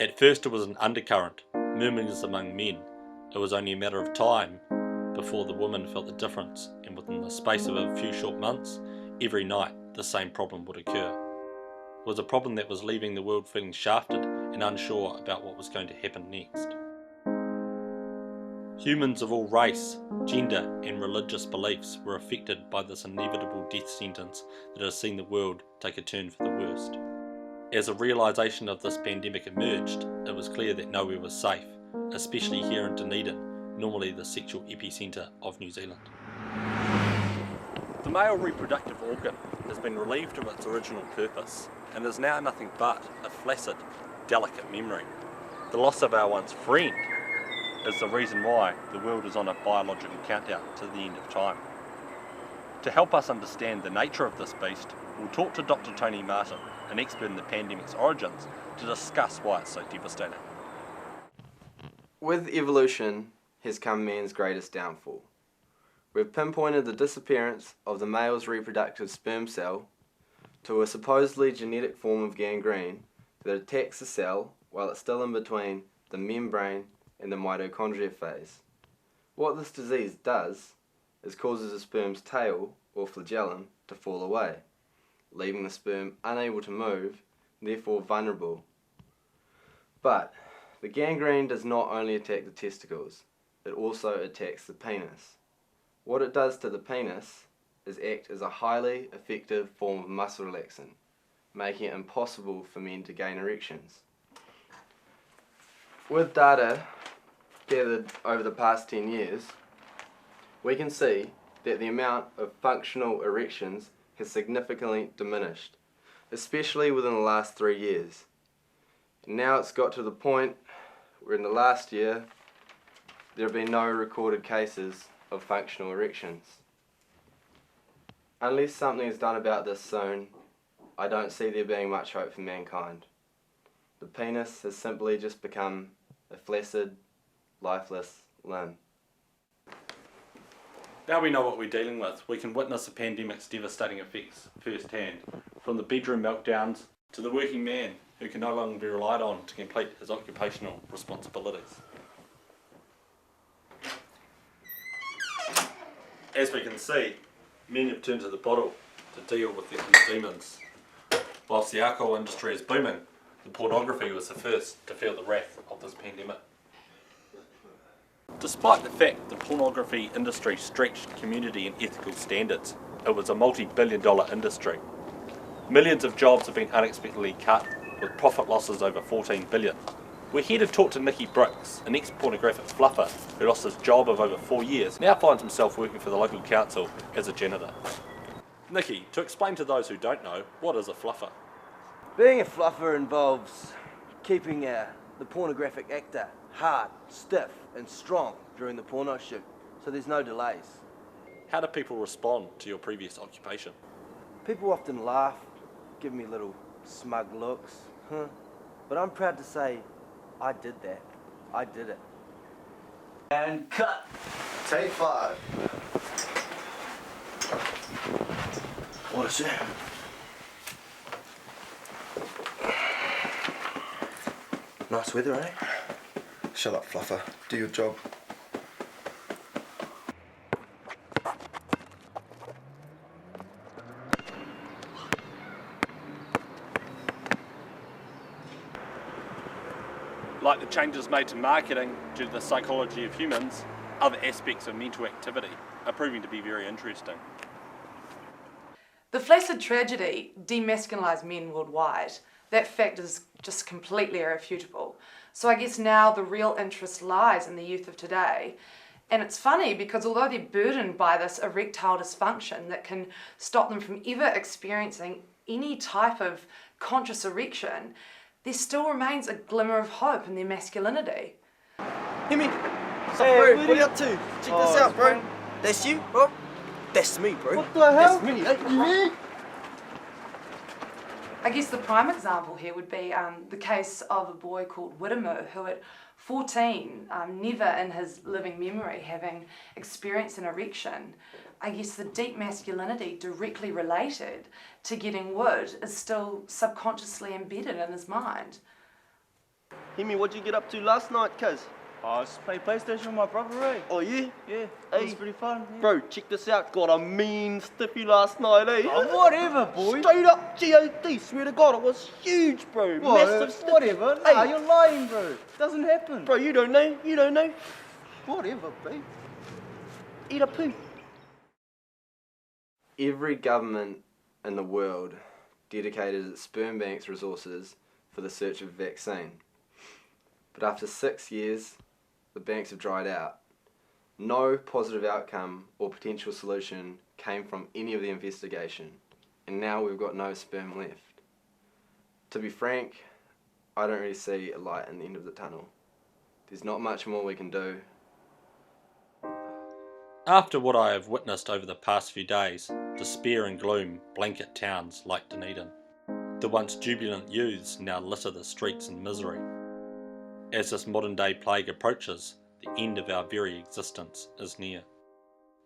At first it was an undercurrent, murmurings among men. It was only a matter of time before the women felt the difference, and within the space of a few short months, every night the same problem would occur. It was a problem that was leaving the world feeling shafted and unsure about what was going to happen next. Humans of all race, gender and religious beliefs were affected by this inevitable death sentence that has seen the world take a turn for the worst. As a realisation of this pandemic emerged, it was clear that nowhere was safe, especially here in Dunedin, normally the sexual epicentre of New Zealand. The male reproductive organ has been relieved of its original purpose and is now nothing but a flaccid, delicate memory. The loss of our once friend is the reason why the world is on a biological countdown to the end of time. To help us understand the nature of this beast, we'll talk to Dr. Tony Martin, an expert in the pandemic's origins, to discuss why it's so devastating. With evolution has come man's greatest downfall. We've pinpointed the disappearance of the male's reproductive sperm cell to a supposedly genetic form of gangrene that attacks the cell while it's still in between the membrane and the mitochondria phase. What this disease does is causes the sperm's tail, or flagellum, to fall away, leaving the sperm unable to move, therefore vulnerable. But the gangrene does not only attack the testicles, it also attacks the penis. What it does to the penis is act as a highly effective form of muscle relaxant, making it impossible for men to gain erections. With data gathered over the past 10 years, we can see that the amount of functional erections has significantly diminished, especially within the last 3 years. And now it's got to the point where in the last year there have been no recorded cases of functional erections. Unless something is done about this soon, I don't see there being much hope for mankind. The penis has simply just become a flaccid, lifeless limb. Now we know what we're dealing with, we can witness the pandemic's devastating effects firsthand, from the bedroom meltdowns to the working man who can no longer be relied on to complete his occupational responsibilities. As we can see, men have turned to the bottle to deal with their inner demons. Whilst the alcohol industry is booming, the pornography was the first to feel the wrath of this pandemic. Despite the fact the pornography industry stretched community and ethical standards, it was a multi-billion-dollar industry. Millions of jobs have been unexpectedly cut, with profit losses over $14 billion. We're here to talk to Nicky Brooks, an ex-pornographic fluffer who lost his job of over 4 years, now finds himself working for the local council as a janitor. Nicky, to explain to those who don't know, what is a fluffer? Being a fluffer involves keeping the pornographic actor hard, stiff and strong during the porno shoot, so there's no delays. How do people respond to your previous occupation? People often laugh, give me little smug looks, but I'm proud to say I did that. I did it. And cut! Take 5. What is it? Nice weather, eh? Shut up, fluffer. Do your job. Like the changes made to marketing due to the psychology of humans, other aspects of mental activity are proving to be very interesting. The flaccid tragedy demasculised men worldwide. That fact is just completely irrefutable. So I guess now the real interest lies in the youth of today. And it's funny because although they're burdened by this erectile dysfunction that can stop them from ever experiencing any type of conscious erection, there still remains a glimmer of hope in their masculinity. Hear me? Hey, what are you up to? Check this out, bro. That's you, bro? That's me, bro. What the hell? That's me. Hey, I guess the prime example here would be the case of a boy called Widemu, who at 14, never in his living memory having experienced an erection. I guess the deep masculinity directly related to getting wood is still subconsciously embedded in his mind. Hemi, what'd you get up to last night, cuz? I just played PlayStation with my brother, eh? Oh, yeah? Yeah, it Hey. was pretty fun. Yeah. Bro, check this out. Got a mean stiffy last night, eh? Oh, whatever, boy. Straight up GOD, swear to God, it was huge, bro. Massive stiffy. Whatever. Nah, Hey. you're lying, bro. Doesn't happen. Bro, you don't know. You don't know. Whatever, babe. Eat a poo. Every government in the world dedicated its sperm bank's resources for the search of a vaccine. But after 6 years, the banks have dried out. No positive outcome or potential solution came from any of the investigation, and now we've got no sperm left. To be frank, I don't really see a light in the end of the tunnel. There's not much more we can do. After what I have witnessed over the past few days, despair and gloom blanket towns like Dunedin. The once jubilant youths now litter the streets in misery. As this modern day plague approaches, the end of our very existence is near.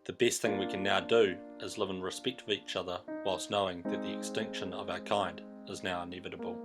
The best thing we can now do is live in respect of each other whilst knowing that the extinction of our kind is now inevitable.